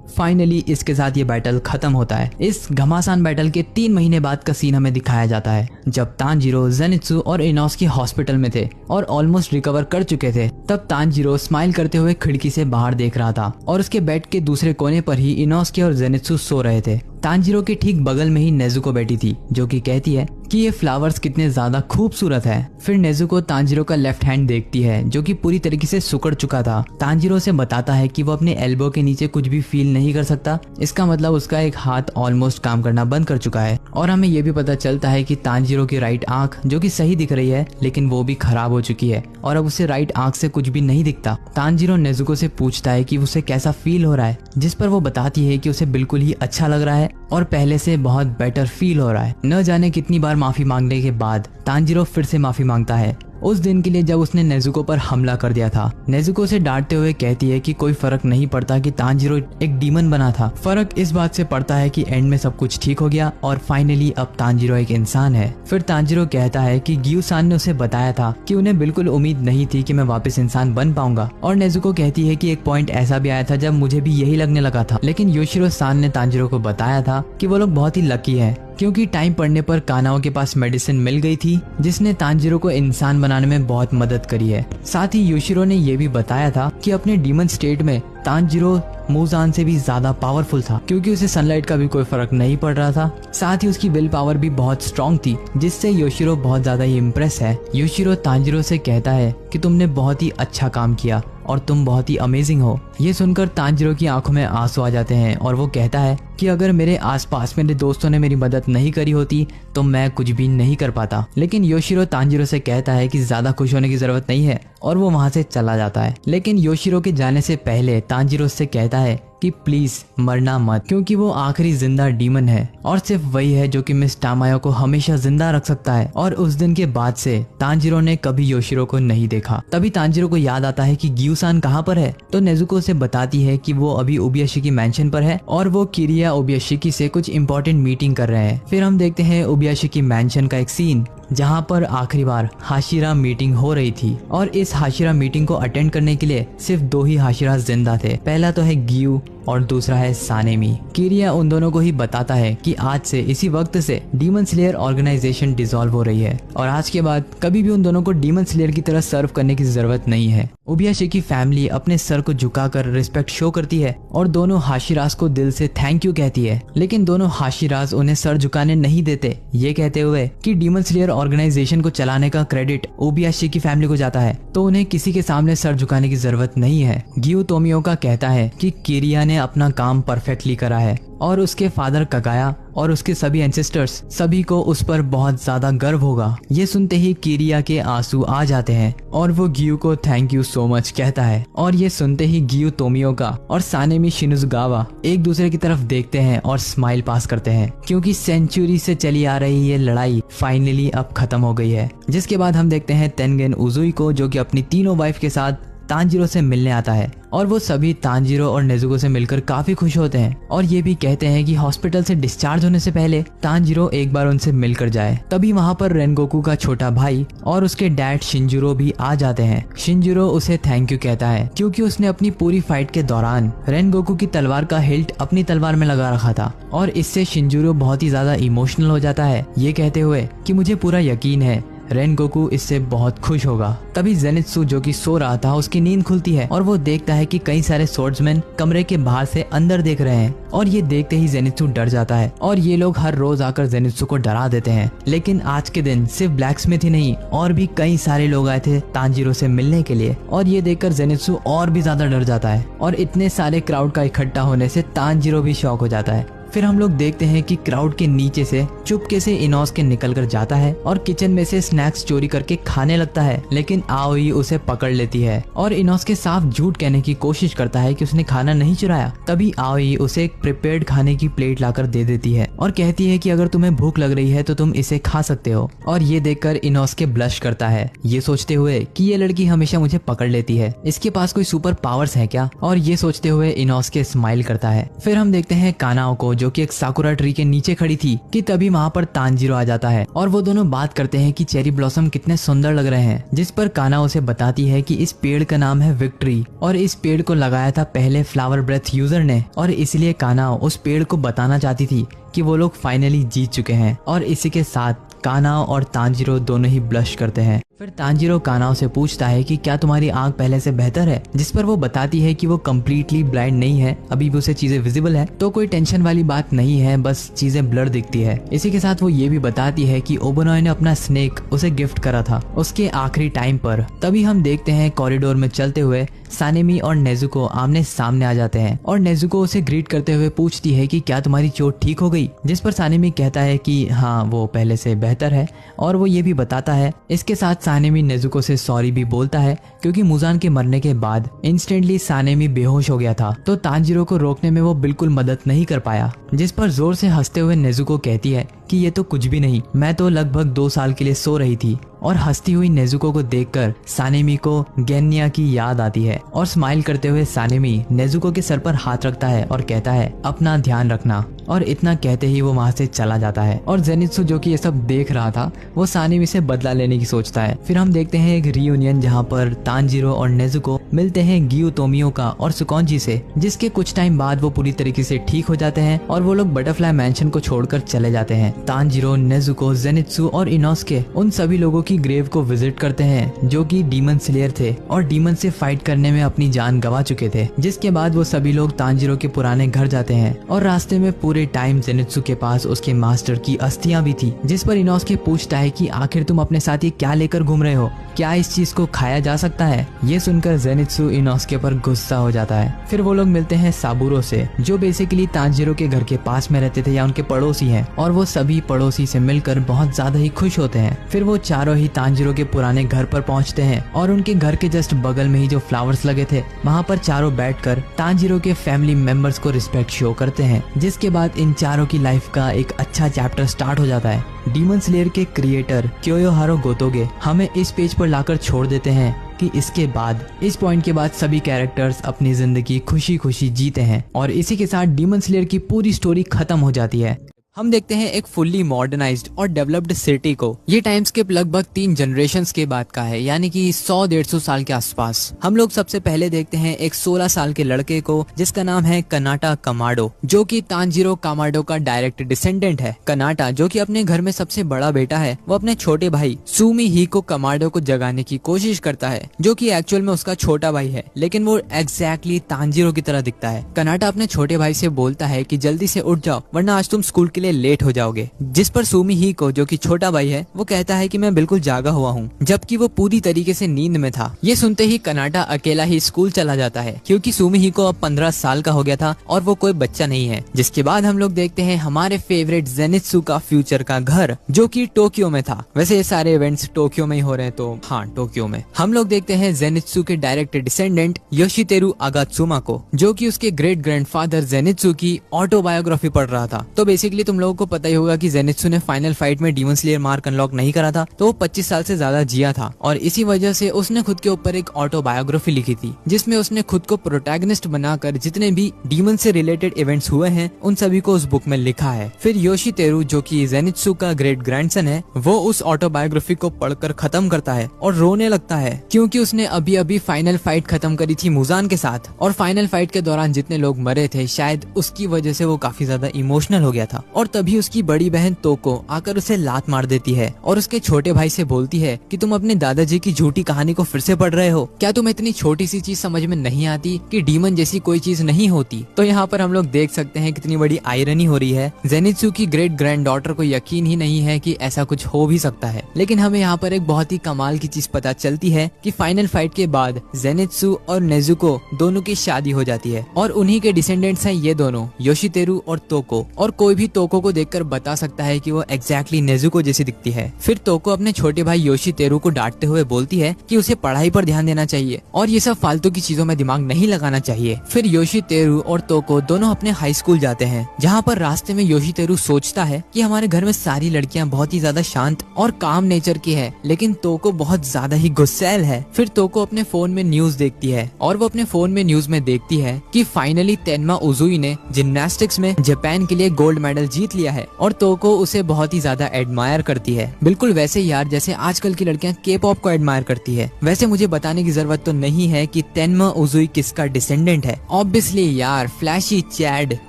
S1: फाइनली इसके साथ ये बैटल खत्म होता है। इस घमासान बैटल के 3 महीने बाद का सीन हमें दिखाया जाता है जब तांजीरो, जेनित्सु और इनोसुके हॉस्पिटल में थे और ऑलमोस्ट रिकवर कर चुके थे। तब तांजीरो स्माइल करते हुए खिड़की से बाहर देख रहा था और उसके बेड के दूसरे कोने पर ही इनोसुके और जेनित्सु सो रहे थे। तांजीरो के ठीक बगल में ही नेजुको बैठी थी, जो कि कहती है कि ये फ्लावर्स कितने ज्यादा खूबसूरत है। फिर नेजुको तांजिरो का लेफ्ट हैंड देखती है जो कि पूरी तरीके से सिकुड़ चुका था। तांजिरो से बताता है कि वो अपने एल्बो के नीचे कुछ भी फील नहीं कर सकता। इसका मतलब उसका एक हाथ ऑलमोस्ट काम करना बंद कर चुका है। और हमें ये भी पता चलता है कि तांजिरो की राइट आंख जो कि सही दिख रही है लेकिन वो भी खराब हो चुकी है और अब उसे राइट आंख से कुछ भी नहीं दिखता। तांजिरो नेजुको से पूछता है कि उसे कैसा फील हो रहा है, जिस पर वो बताती है कि उसे बिल्कुल ही अच्छा लग रहा है और पहले से बहुत बेटर फील हो रहा है। न जाने कितनी बार माफी मांगने के बाद तांजिरो फिर से माफी मांगता है उस दिन के लिए जब उसने नेजुको पर हमला कर दिया था। नेजुको उसे डांटते हुए कहती है कि कोई फर्क नहीं पड़ता कि तांजिरो एक डीमन बना था, फर्क इस बात से पड़ता है कि एंड में सब कुछ ठीक हो गया और फाइनली अब तांजिरो एक इंसान है। फिर तांजिरो कहता है कि गियुसान ने उसे बताया था कि उन्हें बिल्कुल उम्मीद नहीं थी कि मैं वापस इंसान बन पाऊंगा। और नेजुको कहती है कि एक पॉइंट ऐसा भी आया था जब मुझे भी यही लगने लगा था, लेकिन योशिरो सान ने तांजिरो को बताया था कि वो लोग बहुत ही लकी है क्योंकि टाइम पड़ने पर कानाओ के पास मेडिसिन मिल गई थी जिसने तांजिरो को इंसान बनाने में बहुत मदद करी है। साथ ही योशिरो ने यह भी बताया था कि अपने डीमन स्टेट में तांजिरो मुजान से भी ज्यादा पावरफुल था क्योंकि उसे सनलाइट का भी कोई फर्क नहीं पड़ रहा था। साथ ही उसकी विल पावर भी बहुत स्ट्रांग थी जिससे योशिरो बहुत ज्यादा ही इम्प्रेस है। योशिरो तांजिरो से कहता है कि तुमने बहुत ही अच्छा काम किया और तुम बहुत ही अमेजिंग हो। ये सुनकर तांजिरो की आंखों में आंसू आ जाते हैं और वो कहता है कि अगर मेरे आसपास मेरे दोस्तों ने मेरी मदद नहीं करी होती तो मैं कुछ भी नहीं कर पाता। लेकिन योशिरो तांजिरो से कहता है कि ज्यादा खुश होने की जरूरत नहीं है और वो वहां से चला जाता है। लेकिन योशिरो के जाने से पहले तांजिरो से कहता है कि प्लीज मरना मत क्योंकि वो आखिरी जिंदा डीमन है और सिर्फ वही है जो कि मिस टामायो को हमेशा जिंदा रख सकता है। और उस दिन के बाद से तांजिरो ने कभी योशिरो को नहीं देखा। तभी तांजिरो को याद आता है कि गियुसान कहाँ पर है तो नेजुको उसे बताती है कि वो अभी ओबियाशिकी मैंशन पर है और वो किरिया ओबियाशिकी से कुछ इंपॉर्टेंट मीटिंग कर रहे हैं। फिर हम देखते हैं ओबियाशिकी मैंशन का एक सीन जहाँ पर आखिरी बार हाशिरा मीटिंग हो रही थी और इस हाशिरा मीटिंग को अटेंड करने के लिए सिर्फ 2 ही हाशिरा जिंदा थे। पहला तो है गियू और दूसरा है सानेमी। किरिया उन दोनों को ही बताता है कि आज से इसी वक्त से डीमन स्लेयर ऑर्गेनाइजेशन डिसॉल्व हो रही है और आज के बाद कभी भी उन दोनों को डीमन स्लेयर की तरह सर्व करने की जरूरत नहीं है। ओबियाशिकी फैमिली अपने सर को झुकाकर रिस्पेक्ट शो करती है और दोनों हाशिरास को दिल से थैंक यू कहती है। लेकिन दोनों हाशिरास उन्हें सर झुकाने नहीं देते, ये कहते हुए कि डीमन स्लेयर ऑर्गेनाइजेशन को चलाने का क्रेडिट ओबियाशिकी फैमिली को जाता है तो उन्हें किसी के सामने सर झुकाने की जरूरत नहीं है। गियू तोमियोका कहता है कि किरिया ने अपना काम परफेक्टली करा है और उसके फादर कगाया और उसके सभी एंसेस्टर्स सभी को उस पर बहुत ज्यादा गर्व होगा। ये सुनते ही किरिया के आंसू आ जाते हैं और वो गियू को थैंक यू सो मच कहता है। और ये सुनते ही गियू तोमियोका और सानेमी शिनुजुगावा एक दूसरे की तरफ देखते हैं और स्माइल पास करते हैं क्योंकि सेंचुरी से चली आ रही ये लड़ाई फाइनली अब खत्म हो गई है। जिसके बाद हम देखते हैं तेनगेन उजुई को जो कि अपनी तीनों वाइफ के साथ तांजिरो से मिलने आता है और वो सभी तांजिरो और नेजुको से मिलकर काफी खुश होते हैं और ये भी कहते हैं कि हॉस्पिटल से डिस्चार्ज होने से पहले तांजिरो एक बार उनसे मिलकर जाए। तभी वहाँ पर रेनगोकू का छोटा भाई और उसके डैड शिंजुरो भी आ जाते हैं। शिंजुरो उसे थैंक यू कहता है क्योंकि उसने अपनी पूरी फाइट के दौरान रेनगोकू की तलवार का हिल्ट अपनी तलवार में लगा रखा था और इससे शिंजुरो बहुत ही ज्यादा इमोशनल हो जाता है, ये कहते हुए कि मुझे पूरा यकीन है रेनगोकू इससे बहुत खुश होगा। तभी जेनित्सु जो कि सो रहा था उसकी नींद खुलती है और वो देखता है कि कई सारे सोर्ड्समैन कमरे के बाहर से अंदर देख रहे हैं और ये देखते ही जेनित्सु डर जाता है और ये लोग हर रोज आकर जेनित्सु को डरा देते हैं। लेकिन आज के दिन सिर्फ ब्लैकस्मिथ ही नहीं और भी कई सारे लोग आए थे तांजिरो से मिलने के लिए और ये देखकर जेनित्सु और भी ज्यादा डर जाता है और इतने सारे क्राउड का इकट्ठा होने से तांजिरो भी शॉक हो जाता है। फिर हम लोग देखते हैं कि क्राउड के नीचे से चुपके से इनोसके निकल कर जाता है और किचन में से स्नैक्स चोरी करके खाने लगता है। लेकिन आओई उसे पकड़ लेती है और इनोसके साफ झूठ कहने की कोशिश करता है कि उसने खाना नहीं चुराया। तभी आओई उसे एक प्रिपेयर्ड खाने की प्लेट लाकर दे देती है और कहती है कि अगर तुम्हें भूख लग रही है तो तुम इसे खा सकते हो। और ये देखकर इनोसके ब्लश करता है, ये सोचते हुए कि ये लड़की हमेशा मुझे पकड़ लेती है, इसके पास कोई सुपर पावर्स है क्या। और ये सोचते हुए इनोसके स्माइल करता है। फिर हम देखते हैं कानाओ को जो कि एक साकुरा ट्री के नीचे खड़ी थी कि तभी वहाँ पर तांजिरो आ जाता है और वो दोनों बात करते हैं कि चेरी ब्लॉसम कितने सुंदर लग रहे हैं। जिस पर काना उसे बताती है कि इस पेड़ का नाम है विक्ट्री और इस पेड़ को लगाया था पहले फ्लावर ब्रेथ यूजर ने और इसलिए काना उस पेड़ को बताना चाहती थी कि वो लोग फाइनली जीत चुके हैं। और इसी के साथ काना और तांजिरो दोनों ही ब्लश करते हैं। फिर तांजीरो कानाओ से पूछता है कि क्या तुम्हारी आंख पहले से बेहतर है, जिस पर वो बताती है कि वो कम्प्लीटली ब्लाइंड नहीं है, अभी भी उसे चीजें विजिबल है, तो कोई टेंशन वाली बात नहीं है, बस चीजें ब्लर दिखती है। इसी के साथ वो ये भी बताती है कि ओबेनॉय ने अपना स्नेक उसे गिफ्ट करा था उसके आखिरी टाइम पर। तभी हम देखते हैं कॉरिडोर में चलते हुए सानेमी और नेजुको आमने सामने आ जाते हैं और नेजुको उसे ग्रीट करते हुए पूछती है कि क्या तुम्हारी चोट ठीक हो गई, जिस पर सानेमी कहता है कि हाँ वो पहले से बेहतर है और वो ये भी बताता है। इसके साथ सानेमी नेजुको से सॉरी भी बोलता है क्योंकि मुजान के मरने के बाद इंस्टेंटली सानेमी बेहोश हो गया था, तो तांजीरो को रोकने में वो बिल्कुल मदद नहीं कर पाया, जिस पर जोर से हंसते हुए नेजुको कहती है कि ये तो कुछ भी नहीं, मैं तो लगभग 2 साल के लिए सो रही थी। और हंसती हुई नेजुको को देखकर सानेमी को गेन्या की याद आती है और स्माइल करते हुए सानेमी नेजुको के सर पर हाथ रखता है और कहता है अपना ध्यान रखना, और इतना कहते ही वो वहां से चला जाता है। और जेनित्सु जो कि ये सब देख रहा था वो सानेमी से बदला लेने की सोचता है। फिर हम देखते हैं एक रीयूनियन जहाँ पर तांजीरो और नेजुको मिलते हैं गियो तोमियोका और सुकोंजी से, जिसके कुछ टाइम बाद वो पूरी तरीके से ठीक हो जाते हैं और वो लोग बटरफ्लाई मैंशन को छोड़कर चले जाते हैं। तांजीरो, नेजुको, जेनित्सु और इनोस्के उन सभी लोगों की ग्रेव को विजिट करते हैं जो कि डीमन स्लेयर थे और डीमन से फाइट करने में अपनी जान गंवा चुके थे। जिसके बाद वो सभी लोग तांजीरो के पुराने घर जाते हैं और रास्ते में पूरे टाइम जेनित्सु के पास उसके मास्टर की अस्थियां भी थी, जिस पर इनोस्के पूछता है कि आखिर तुम अपने साथ ये क्या लेकर घूम रहे हो, क्या इस चीज को खाया जा सकता है। ये सुनकर जेनित्सु इनोस्के पर गुस्सा हो जाता है। फिर वो लोग मिलते हैं साबुरो से, जो बेसिकली तांजीरो के घर के पास में रहते थे या उनके पड़ोसी हैं, और वो सभी पड़ोसी से मिलकर बहुत ज्यादा ही खुश होते हैं। फिर वो चारों ही तांजीरो के पुराने घर पर पहुंचते हैं और उनके घर के जस्ट बगल में ही जो फ्लावर्स लगे थे वहां पर चारों बैठकर तांजीरो के फैमिली मेंबर्स को रिस्पेक्ट शो करते हैं। जिसके बाद इन चारों की लाइफ का एक अच्छा चैप्टर स्टार्ट हो जाता है। डीमन स्लेयर के क्रिएटर क्योयोहारो गोतोगे हमें इस पेज पर लाकर छोड़ देते हैं कि इसके बाद इस पॉइंट के बाद सभी कैरेक्टर्स अपनी जिंदगी खुशी खुशी जीते हैं और इसी के साथ डीमन स्लेयर की पूरी स्टोरी खत्म हो जाती है। हम देखते हैं एक फुल्ली मॉडर्नाइज्ड और डेवलप्ड सिटी को। ये टाइम स्किप लगभग 3 जनरेशंस के बाद का है, यानी कि 100-150 साल के आसपास। हम लोग सबसे पहले देखते हैं एक 16 साल के लड़के को जिसका नाम है कनाटा कमाडो, जो कि तांजीरो कामाडो का डायरेक्ट डिसेंडेंट है। कनाटा जो कि अपने घर में सबसे बड़ा बेटा है, वो अपने छोटे भाई सुमी हिको कमाडो को जगाने की कोशिश करता है, जो कि एक्चुअल में उसका छोटा भाई है, लेकिन वो एग्जैक्टली तांजीरो की तरह दिखता है। कनाटा अपने छोटे भाई से बोलता है कि जल्दी से उठ जाओ वरना आज तुम स्कूल के लिए लेट हो जाओगे, जिस पर सुमी हिको जो कि छोटा भाई है वो कहता है कि मैं बिल्कुल जागा हुआ हूँ, जबकि वो पूरी तरीके से नींद में था। ये सुनते ही कनाटा अकेला ही स्कूल चला जाता है क्योंकि सुमी हिको अब 15 साल का हो गया था और वो कोई बच्चा नहीं है। जिसके बाद हम लोग देखते हैं हमारे फेवरेट जेनित्सु का फ्यूचर का घर, जो कि टोक्यो में था। वैसे ये सारे इवेंट्स टोक्यो में ही हो रहे हैं, तो हाँ टोक्यो में। हम लोग देखते हैं जेनित्सु के डायरेक्ट डिसेंडेंट योशितेरु अगात्सुमा को, जो कि उसके ग्रेट ग्रैंडफादर जेनित्सु की ऑटोबायोग्राफी पढ़ रहा था। तो बेसिकली तुम लोगों को पता ही होगा कि जेनित्सु ने फाइनल फाइट में डीमन स्लेयर मार्क अनलॉक नहीं करा था, तो वो 25 साल से ज्यादा जिया था और इसी वजह से उसने खुद के ऊपर एक ऑटोबायोग्राफी लिखी थी, जिसमें उसने खुद को प्रोटैगनिस्ट बनाकर जितने भी डीमन से रिलेटेड इवेंट्स हुए हैं उन सभी को उस बुक में लिखा है। फिर योशितेरु जो कि जेनित्सु का ग्रेट ग्रैंडसन है, वो उस ऑटोबायोग्राफी को पढ़कर खत्म करता है और रोने लगता है क्योंकि उसने अभी अभी फाइनल फाइट खत्म करी थी मुजान के साथ, और फाइनल फाइट के दौरान जितने लोग मरे थे शायद उसकी वजह से वो काफी ज्यादा इमोशनल हो गया था। और तभी उसकी बड़ी बहन तोको आकर उसे लात मार देती है और उसके छोटे भाई से बोलती है कि तुम अपने दादाजी की झूठी कहानी को फिर से पढ़ रहे हो, क्या तुम्हें इतनी छोटी सी चीज समझ में नहीं आती कि डीमन जैसी कोई चीज नहीं होती। तो यहाँ पर हम लोग देख सकते हैं कितनी बड़ी आयरनी हो रही है। जेनित्सु की ग्रेट ग्रैंड डॉटर को यकीन ही नहीं है कि ऐसा कुछ हो भी सकता है, लेकिन हमें यहाँ पर एक बहुत ही कमाल की चीज पता चलती है कि फाइनल फाइट के बाद जेनित्सु और नेजुको दोनों की शादी हो जाती है और उन्हीं के डिसेंडेंट्स हैं ये दोनों, योशितेरु और तोको। और कोई भी तोको को देखकर बता सकता है कि वो एग्जैक्टली नेजुको जैसी दिखती है। फिर तोको अपने छोटे भाई योशितेरु को डांटते हुए बोलती है कि उसे पढ़ाई पर ध्यान देना चाहिए और ये सब फालतू की चीजों में दिमाग नहीं लगाना चाहिए। फिर योशितेरु और तोको दोनों अपने हाई स्कूल जाते हैं, जहाँ पर रास्ते में योशितेरु सोचता है कि हमारे घर में सारी लड़कियां बहुत ही ज्यादा शांत और काम नेचर की है, लेकिन तोको बहुत ज्यादा ही गुस्सैल है। फिर तोको अपने फोन में न्यूज देखती है और वो अपने फोन में न्यूज में देखती है कि फाइनली तेन्मा उजुई ने जिम्नास्टिक्स में जापान के लिए गोल्ड मेडल जीत लिया है और तोको उसे बहुत ही ज्यादा एडमायर करती है। बिल्कुल वैसे यार जैसे आजकल की लड़कियां के पॉप को एडमायर करती है। वैसे मुझे बताने की जरूरत तो नहीं है कि तेन्मा उजुई किसका डिसेंडेंट है। ऑब्वियसली यार फ्लैशी चैड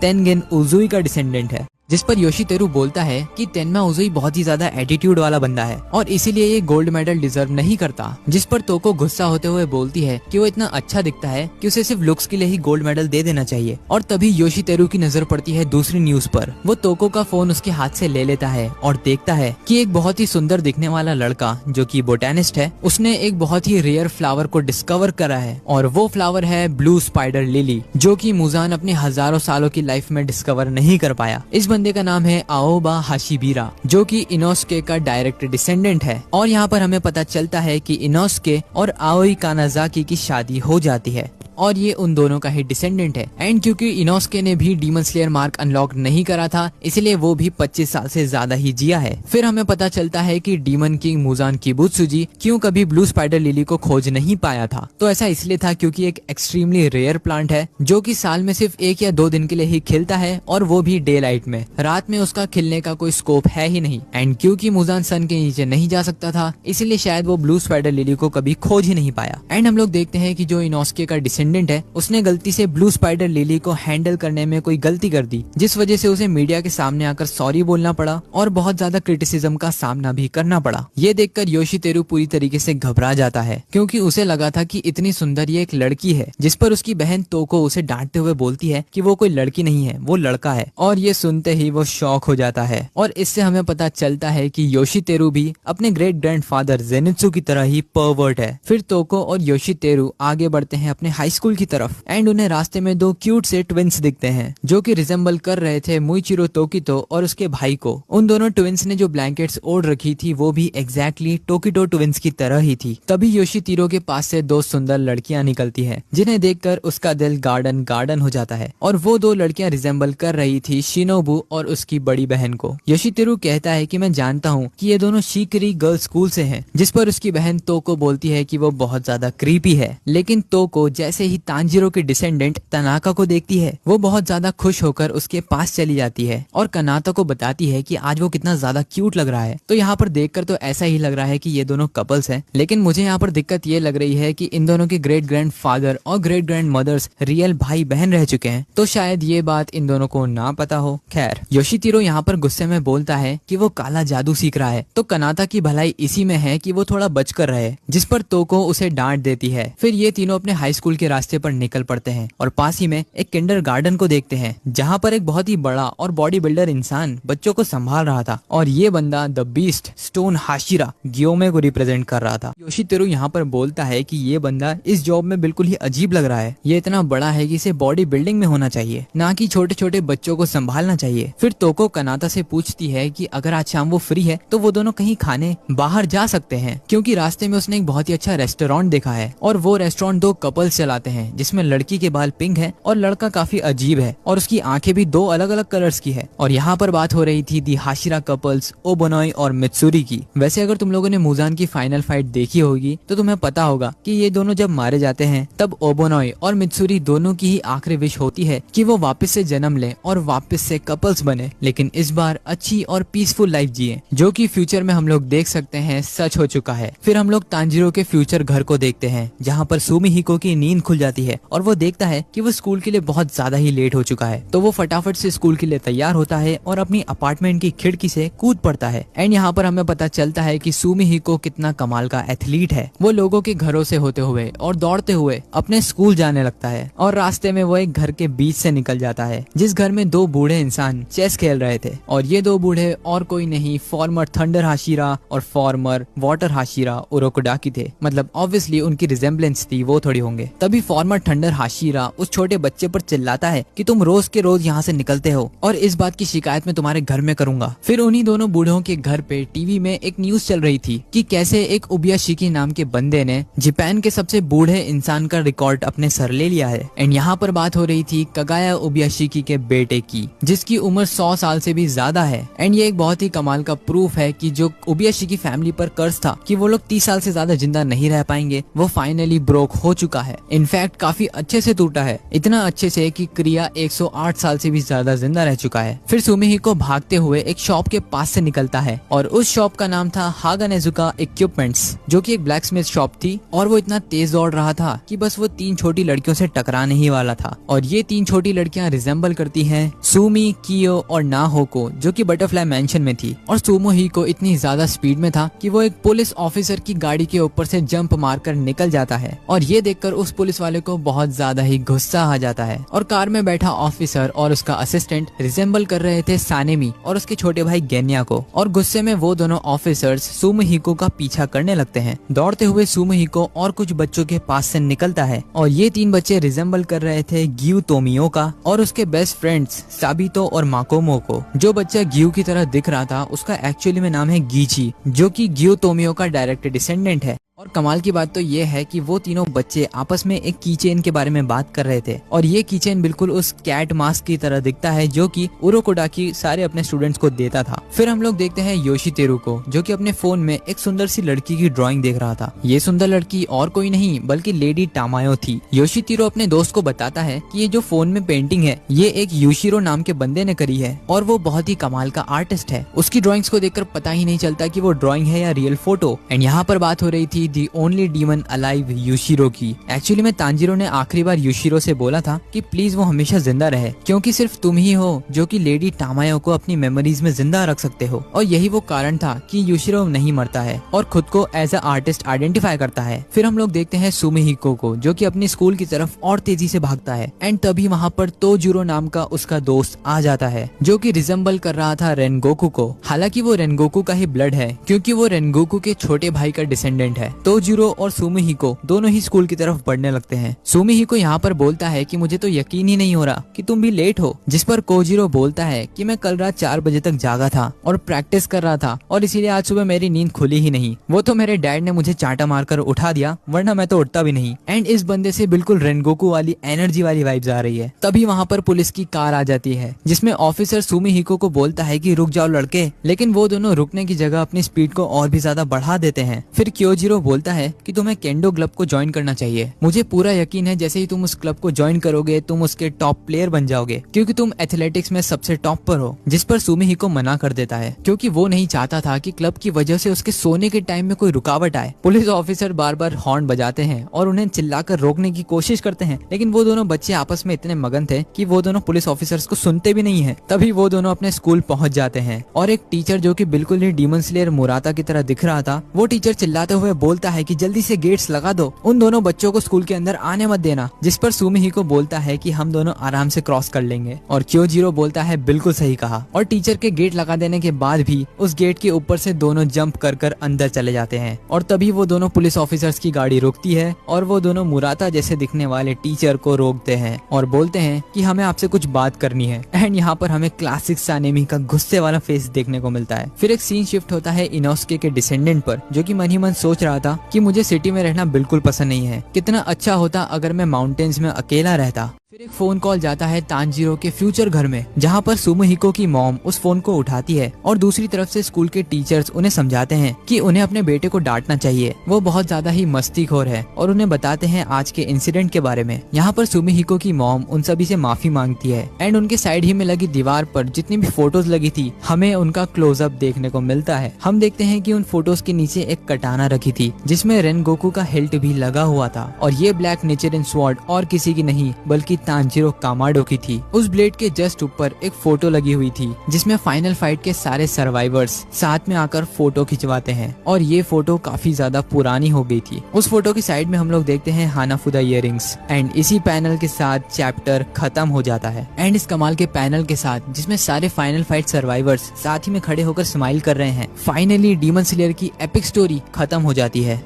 S1: तेनगिन उजुई का डिसेंडेंट है। जिस पर योशितेरू बोलता है कि तेन्मा उजुई बहुत ही ज्यादा एटीट्यूड वाला बंदा है और इसीलिए ये गोल्ड मेडल डिजर्व नहीं करता। जिस पर तोको गुस्सा होते हुए बोलती है कि वो इतना अच्छा दिखता है कि उसे सिर्फ लुक्स के लिए ही गोल्ड मेडल दे देना चाहिए। और तभी योशितेरू की नजर पड़ती है दूसरी न्यूज पर। वो तोको का फोन उसके हाथ से ले लेता है और देखता है कि एक बहुत ही सुंदर दिखने वाला लड़का जो कि बोटेनिस्ट है, उसने एक बहुत ही रेयर फ्लावर को डिस्कवर करा है और वो फ्लावर है ब्लू स्पाइडर लिली, जो कि मुजान अपने हजारों सालों की लाइफ में डिस्कवर नहीं कर पाया। इस बंदे का नाम है आओबा हाशिबिरा, जो कि इनोस्के का डायरेक्ट डिसेंडेंट है। और यहाँ पर हमें पता चलता है कि इनोस्के और आओई कानाजाकी की शादी हो जाती है और ये उन दोनों का ही डिसेंडेंट है। एंड क्योंकि इनोस्के ने भी डीमन स्लेयर मार्क अनलॉक नहीं करा था, इसलिए वो भी 25 साल से ज्यादा ही जिया है। फिर हमें पता चलता है कि डीमन किंग मुजान किबुत्सुजी क्यों कभी ब्लू स्पाइडर लिली को खोज नहीं पाया था। तो ऐसा इसलिए था क्योंकि एक एक्सट्रीमली रेयर प्लांट है जो कि साल में सिर्फ 1 या 2 दिन के लिए ही खिलता है और वो भी डे लाइट में। रात में उसका खिलने का कोई स्कोप है ही नहीं। एंड क्योंकि मुजान सन के नीचे नहीं जा सकता था, इसलिए शायद वो ब्लू स्पाइडर लिली को कभी खोज ही नहीं पाया। एंड हम लोग देखते हैं कि जो इनोस्के का डिसेंडेंट है, उसने गलती से ब्लू स्पाइडर लिली को हैंडल करने में कोई गलती कर दी, जिस वजह से उसे मीडिया के सामने आकर सॉरी बोलना पड़ा और बहुत ज्यादा क्रिटिसिज्म का सामना भी करना पड़ा। ये देखकर योशितेरू पूरी तरीके से घबरा जाता है क्योंकि उसे लगा था कि इतनी सुंदर ये एक लड़की है। जिस पर उसकी बहन तोको उसे डांटते हुए बोलती है कि वो कोई लड़की नहीं है, वो लड़का है। और ये सुनते ही वो शॉक हो जाता है और इससे हमें पता चलता है कि योशितेरू भी अपने ग्रेट ग्रैंडफादर जेनित्सु की तरह ही परवर्ट है। फिर तोको और योशितेरू आगे बढ़ते हैं अपने हाई स्कूल की तरफ एंड उन्हें रास्ते में 2 क्यूट से ट्विंस दिखते हैं जो कि रिजेंबल कर रहे थे मुइचिरो तोकितो और उसके भाई को। उन दोनों ट्विंस ने जो ब्लैंकेट्स ओढ़ रखी थी वो भी एग्जैक्टली टोकितो ट्विंस की तरह ही थी। तभी योशितेरू के पास से 2 सुंदर लड़कियां निकलती हैं, जिन्हें देखकर उसका दिल गार्डन गार्डन हो जाता है। और वो 2 लड़कियां रिजेंबल कर रही थी शिनोबू और उसकी बड़ी बहन को। योशितेरू कहता है कि मैं जानता हूँ कि ये दोनों शिकरी गर्ल्स स्कूल से हैं, जिस पर उसकी बहन तोको बोलती है कि वो बहुत ज्यादा क्रीपी है। लेकिन तोको जैसे ही तांजिरो की डिसेंडेंट तनाका को देखती है, वो बहुत ज्यादा खुश होकर उसके पास चली जाती है और कनाता को बताती है कि आज वो कितना ज्यादा क्यूट लग रहा है। तो यहाँ पर देखकर तो ऐसा ही लग रहा है कि ये दोनों कपल्स हैं, लेकिन मुझे यहाँ पर दिक्कत ये लग रही है कि इन दोनों के ग्रेट ग्रैंड फादर और ग्रेट ग्रैंड मदर्स रियल भाई बहन रह चुके हैं, तो शायद ये बात इन दोनों को ना पता हो। खैर, योशितेरू यहाँ पर गुस्से में बोलता है कि वो काला जादू सीख रहा है, तो कनाता की भलाई इसी में है कि वो थोड़ा बच कर रहे, जिस पर तोको उसे डांट देती है। फिर ये तीनों अपने हाई स्कूल के रास्ते पर निकल पड़ते हैं और पास ही में एक किंडरगार्टन को देखते हैं, जहाँ पर एक बहुत ही बड़ा और बॉडी बिल्डर इंसान बच्चों को संभाल रहा था और ये बंदा द बीस्ट स्टोन हाशिरा ग्योमे को रिप्रेजेंट कर रहा था। योशितेरू यहाँ पर बोलता है कि ये बंदा इस जॉब में बिल्कुल ही अजीब लग रहा है, ये इतना बड़ा है कि इसे बॉडी बिल्डिंग में होना चाहिए, ना कि छोटे छोटे बच्चों को संभालना चाहिए। फिर तोको कनाता से पूछती है कि अगर आज शाम वो फ्री है तो वो दोनों कहीं खाने बाहर जा सकते हैं, क्योंकि रास्ते में उसने एक बहुत ही अच्छा रेस्टोरेंट देखा है और वो रेस्टोरेंट 2 कपल्स चलाते हैं, जिसमें लड़की के बाल पिंक है और लड़का काफी अजीब है और उसकी आंखें भी 2 अलग अलग कलर्स की है। और यहाँ पर बात हो रही थी दी हाशिरा कपल्स ओबोनोई और मित्सुरी की। वैसे अगर तुम लोगों ने मुजान की फाइनल फाइट देखी होगी तो तुम्हें पता होगा कि ये दोनों जब मारे जाते हैं तब ओबोनोई और मित्सुरी दोनों की ही आखिरी विश होती है कि वो वापस से जन्म ले और वापस से कपल्स बने, लेकिन इस बार अच्छी और पीसफुल लाइफ जिए, जो कि फ्यूचर में हम लोग देख सकते हैं सच हो चुका है। फिर हम लोग तांजिरो के फ्यूचर घर को देखते हैं, जहाँ पर सुमिहिको की नींद खुल जाती है और वो देखता है कि वो स्कूल के लिए बहुत ज्यादा ही लेट हो चुका है। तो वो फटाफट से स्कूल के लिए तैयार होता है और अपनी अपार्टमेंट की खिड़की से कूद पड़ता है। एंड यहाँ पर हमें पता चलता है कि सुमिहिको कितना कमाल का एथलीट है। वो लोगों के घरों से होते हुए और दौड़ते हुए अपने स्कूल जाने लगता है और रास्ते में वो एक घर के बीच से निकल जाता है, जिस घर में 2 बूढ़े इंसान चेस खेल रहे थे। और ये 2 बूढ़े और कोई नहीं, फॉर्मर थंडर हाशिरा और फॉर्मर वाटर हाशिरा उरोकोडाकी थे। मतलब ऑब्वियसली उनकी रिजेम्बलेंस थी, वो थोड़ी होंगे। तभी फॉर्मर थंडर हाशिरा उस छोटे बच्चे पर चिल्लाता है कि तुम रोज के रोज यहाँ से निकलते हो और इस बात की शिकायत मैं तुम्हारे घर में करूंगा। फिर उन्हीं दोनों बूढ़ों के घर पे टीवी में एक न्यूज चल रही थी कि कैसे एक उबियाशिकी नाम के बंदे ने जापान के सबसे बूढ़े इंसान का रिकॉर्ड अपने सर ले लिया है। एंड यहाँ पर बात हो रही थी कगाया उबियाशिकी के बेटे की, जिसकी उम्र 100 साल से भी ज्यादा है। एंड ये एक बहुत ही कमाल का प्रूफ है कि जो उबियाशिकी फैमिली पर कर्ज था कि वो लोग 30 साल से ज्यादा जिंदा नहीं रह पाएंगे, वो फाइनली ब्रोक हो चुका है। इनफैक्ट काफी अच्छे से टूटा है, इतना अच्छे से कि क्रिया 108 साल से भी ज्यादा जिंदा रह चुका है। फिर सुमिहिको भागते हुए एक शॉप के पास से निकलता है और उस शॉप का नाम था हागा नेजुका इक्विपमेंट्स, जो कि एक ब्लैक स्मिथ शॉप थी। और वो इतना तेज दौड़ रहा था कि बस वो 3 छोटी लड़कियों से टकराने ही वाला था। और ये 3 छोटी लड़कियां रिजेंबल करती हैं सुमी, कियो और नाहो को, जो कि बटरफ्लाई मैंशन में थी। और सुमोहिको इतनी ज्यादा स्पीड में था कि वो एक पुलिस ऑफिसर की गाड़ी के ऊपर से जंप मारकर निकल जाता है। और ये देखकर उस पुलिस वाले को बहुत ज्यादा ही गुस्सा आ जाता है। और कार में बैठा ऑफिसर और उसका असिस्टेंट रिजेंबल कर रहे थे सानेमी और उसके छोटे भाई गेन्या को। और गुस्से में वो दोनों ऑफिसर्स सुमोहिको का पीछा करने लगते हैं। दौड़ते हुए सुमोहिको और कुछ बच्चों के पास से निकलता है और ये 3 बच्चे रिजेंबल कर रहे थे ग्यू तोमियो का और उसके बेस्ट फ्रेंड्स साबितो और माकोमो को। जो बच्चा ग्यू की तरह दिख रहा था उसका एक्चुअली में नाम है गीची, जो कि ग्यू तोमियो का डायरेक्ट डिसेंडेंट है। और कमाल की बात तो ये है कि वो तीनों बच्चे आपस में एक कीचेन के बारे में बात कर रहे थे और ये कीचेन बिल्कुल उस कैट मास्क की तरह दिखता है जो कि उरोकोडाकी सारे अपने स्टूडेंट्स को देता था। फिर हम लोग देखते हैं योशितेरु को, जो कि अपने फोन में एक सुंदर सी लड़की की ड्राइंग देख रहा था। ये सुंदर लड़की और कोई नहीं बल्कि लेडी टामायो थी। योशितेरु अपने दोस्त को बताता है कि ये जो फोन में पेंटिंग है ये एक यूशिरो नाम के बंदे ने करी है और वो बहुत ही कमाल का आर्टिस्ट है। उसकी ड्राइंग्स को देखकर पता ही नहीं चलता कि वो ड्राइंग है या रियल फोटो। एंड यहाँ पर बात हो रही थी दी ओनली डीमन अलाइव यूशिरो की। एक्चुअली में तांजीरो ने आखिरी बार यूशिरो से बोला था कि प्लीज वो हमेशा जिंदा रहे, क्योंकि सिर्फ तुम ही हो जो कि लेडी टामायो को अपनी मेमोरीज में जिंदा रख सकते हो। और यही वो कारण था कि यूशिरो नहीं मरता है और खुद को एज अ आर्टिस्ट आइडेंटिफाई करता है। फिर हम लोग देखते हैं सुमिहिको को, जो कि अपनी स्कूल की तरफ और तेजी से भागता है। एंड तभी वहाँ पर तोजुरो नाम का उसका दोस्त आ जाता है, जो कि रिजेंबल कर रहा था रेनगोकू को। हालांकि वो रेनगोकू का ही ब्लड है, क्योंकि वो रेनगोकू के छोटे भाई का डिसेंडेंट है। तोजुरो और सुमिहिको दोनों ही स्कूल की तरफ बढ़ने लगते हैं। सुमिहिको यहाँ पर बोलता है कि मुझे तो यकीन ही नहीं हो रहा कि तुम भी लेट हो, जिस पर कोजिरो बोलता है कि मैं कल रात 4 बजे तक जागा था और प्रैक्टिस कर रहा था और इसीलिए आज सुबह मेरी नींद खुली ही नहीं। वो तो मेरे डैड ने मुझे चांटा मारकर उठा दिया, वरना मैं तो उठता भी नहीं। एंड इस बंदे से बिल्कुल रेनगोकू वाली एनर्जी वाली वाइब्स आ रही है। तभी वहाँ पर पुलिस की कार आ जाती है, जिसमें ऑफिसर सुमिहिको को बोलता है कि रुक जाओ लड़के, लेकिन वो दोनों रुकने की जगह अपनी स्पीड को और भी ज्यादा बढ़ा देते हैं। फिर क्योजिरो बोलता है कि तुम्हें केंडो क्लब को ज्वाइन करना चाहिए। मुझे पूरा यकीन है जैसे ही तुम उस क्लब को ज्वाइन करोगे तुम उसके टॉप प्लेयर बन जाओगे, क्योंकि तुम एथलेटिक्स में सबसे टॉप पर हो। जिस पर सुमिहिको मना कर देता है, क्योंकि वो नहीं चाहता था कि क्लब की वजह से उसके सोने के टाइम में कोई रुकावट आए। पुलिस ऑफिसर बार बार हॉर्न बजाते हैं और उन्हें चिल्लाकर रोकने की कोशिश करते हैं, लेकिन वो दोनों बच्चे आपस में इतने मगन थे कि वो दोनों पुलिस ऑफिसर्स को सुनते भी नहीं है। तभी वो दोनों अपने स्कूल पहुंच जाते हैं और एक टीचर, जो कि बिल्कुल ही डीमन स्लेयर मुराता की तरह दिख रहा था, वो टीचर चिल्लाते हुए बोलता है कि जल्दी से गेट्स लगा दो, उन दोनों बच्चों को स्कूल के अंदर आने मत देना। जिस पर सुमिहिको बोलता है कि हम दोनों आराम से क्रॉस कर लेंगे और क्योजिरो बोलता है बिल्कुल सही कहा। और टीचर के गेट लगा देने के बाद भी उस गेट के ऊपर से दोनों जंप कर कर अंदर चले जाते हैं। और तभी वो दोनों पुलिस ऑफिसर्स की गाड़ी रुकती है और वो दोनों मुराता जैसे दिखने वाले टीचर को रोकते हैं और बोलते हैं कि हमें आपसे कुछ बात करनी है। एंड यहाँ पर हमें क्लासिक सानेमी का गुस्से वाला फेस देखने को मिलता है। फिर एक सीन शिफ्ट होता है इनोस्के के डिसेंडेंट पर, जो कि मन ही मन सोच रहा था कि मुझे सिटी में रहना बिल्कुल पसंद नहीं है, कितना अच्छा होता अगर मैं माउंटेन्स में अकेला रहता। फिर एक फोन कॉल जाता है तांजीरो के फ्यूचर घर में, जहाँ पर सुमिहिको की मॉम उस फोन को उठाती है और दूसरी तरफ से स्कूल के टीचर्स उन्हें समझाते हैं कि उन्हें अपने बेटे को डांटना चाहिए, वो बहुत ज्यादा ही मस्तीखोर है, और उन्हें बताते हैं आज के इंसिडेंट के बारे में। यहाँ पर सुमिहिको की मॉम उन सभी से माफी मांगती है एंड उनके साइड ही में लगी दीवार पर जितनी भी फोटोज लगी थी हमें उनका क्लोजअप देखने को मिलता है। हम देखते हैं कि उन फोटोज के नीचे एक कटाना रखी थी जिसमें रेनगोकू का हिल्ट भी लगा हुआ था, और ये ब्लैक नेचर इन स्वॉर्ड और किसी की नहीं बल्कि तांजीरो कामाडो की थी। उस ब्लेड के जस्ट ऊपर एक फोटो लगी हुई थी जिसमें फाइनल फाइट के सारे सर्वाइवर्स साथ में आकर फोटो खिंचवाते हैं, और ये फोटो काफी ज्यादा पुरानी हो गई थी। उस फोटो की साइड में हम लोग देखते हैं हानाफुदा इयररिंग्स, एंड इसी पैनल के साथ चैप्टर खत्म हो जाता है। एंड इस कमाल के पैनल के साथ जिसमें सारे फाइनल फाइट सर्वाइवर्स साथ ही में खड़े होकर स्माइल कर रहे हैं, फाइनली डीमन स्लेयर की एपिक स्टोरी खत्म हो जाती है।